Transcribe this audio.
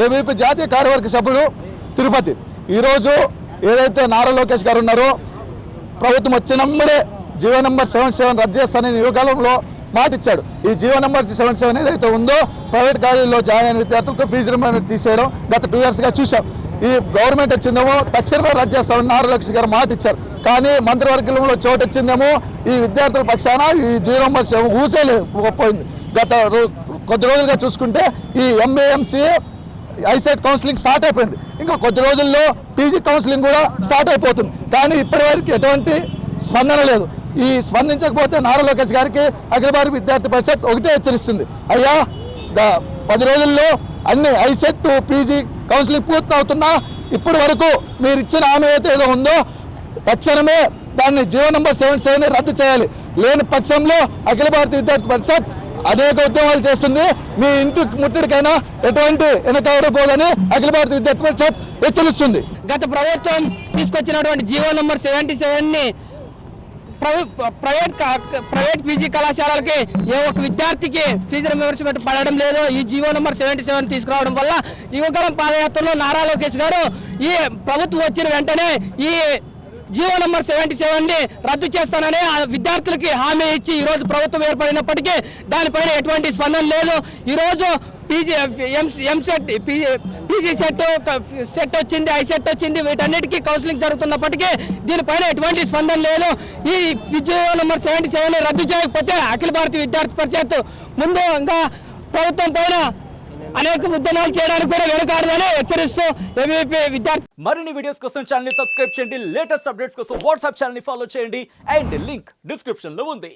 ABP జాతీయ కార్యవర్గ సభ్యుడు తిరుపతి. ఈరోజు ఏదైతే నారా లోకేష్ గారు ఉన్నారో ప్రభుత్వం వచ్చినప్పుడే జీవో నెంబర్ 77 రద్దు చేస్తానని యువకాలంలో మాట ఇచ్చాడు. ఈ జీవో నెంబర్ 77 ఏదైతే ఉందో ప్రైవేట్ కాలేజీలో జాయిన్ అయిన విద్యార్థులకు ఫీజు రిమెంబర్మెంట్ తీసేయడం గత 2 yearsగా చూసాం. ఈ గవర్నమెంట్ వచ్చిందేమో తక్షణమే రద్దు చేస్తామని నారా లోకేష్ గారు మాట ఇచ్చారు. కానీ మంత్రివర్గంలో చోటు వచ్చిందేమో ఈ విద్యార్థుల పక్షాన ఈ జీవో నెంబర్ 7 ఊసేలేకపోయింది. గత కొద్ది రోజులుగా చూసుకుంటే ఈ ఎంఏఎంసీ ఐసెట్ కౌన్సిలింగ్ స్టార్ట్ అయిపోయింది. ఇంకా కొద్ది రోజుల్లో పీజీ కౌన్సిలింగ్ కూడా స్టార్ట్ అయిపోతుంది. కానీ ఇప్పటివరకు ఎటువంటి స్పందన లేదు. ఈ స్పందించకపోతే నారా లోకేష్ గారికి అఖిల భారత విద్యార్థి పరిషత్ ఒకటే హెచ్చరిస్తుంది, అయ్యా 10 రోజుల్లో అన్ని ఐసెట్ పీజీ కౌన్సిలింగ్ పూర్తి అవుతున్నా ఇప్పటి వరకు మీరు ఇచ్చిన హామీ అయితే ఏదో ఉందో తక్షణమే దాన్ని జీవో నెంబర్ 77 రద్దు చేయాలి. లేని పక్షంలో అఖిల భారత విద్యార్థి పరిషత్ అనేక ఉద్యమాలు చేస్తుంది. మీ ఇంటి ముట్టడికైనా ఎటువంటి వెనకాడబోదని అఖిల భారత విద్యార్థి పరిషత్ హెచ్చరిస్తుంది. గత ప్రభుత్వం తీసుకొచ్చినటువంటి జీవో నెంబర్ 77ని ప్రైవేట్ పీజీ కళాశాలకి ఏ ఒక్క విద్యార్థికి ఫీజు రియంబర్స్మెంట్ పడడం లేదు. ఈ జీవో నెంబర్ 77 తీసుకురావడం వల్ల యువకాలం పాదయాత్రలో నారా లోకేష్ గారు ఈ ప్రభుత్వం వచ్చిన వెంటనే ఈ జీవో నెంబర్ 77ని రద్దు చేస్తానని విద్యార్థులకి హామీ ఇచ్చి ఈరోజు ప్రభుత్వం ఏర్పడినప్పటికీ దానిపైన ఎటువంటి స్పందన లేదు. ఈరోజు పీజీ సెట్ వచ్చింది, ఐసెట్ వచ్చింది, వీటన్నిటికీ కౌన్సిలింగ్ జరుగుతున్నప్పటికీ దీనిపైన ఎటువంటి స్పందన లేదు. ఈ జీవో నెంబర్ 77 రద్దు చేయకపోతే అఖిల భారతీయ విద్యార్థి పరిషత్ ముందు ఇంకా ప్రభుత్వం పైన అనేక ఉద్యమాలు చేయడానికి కూడా వెనుకాడదని హెచ్చరిస్తూ ఏబీపీ విద్యార్థి. మరిన్ని వీడియోస్ కోసం ఛానల్ ని సబ్స్క్రైబ్ చేయండి. లేటెస్ట్ అప్డేట్స్ కోసం వాట్సాప్ ఛానల్ ని ఫాలో చేయండి. అండ్ లింక్ డిస్క్రిప్షన్ లో ఉంది.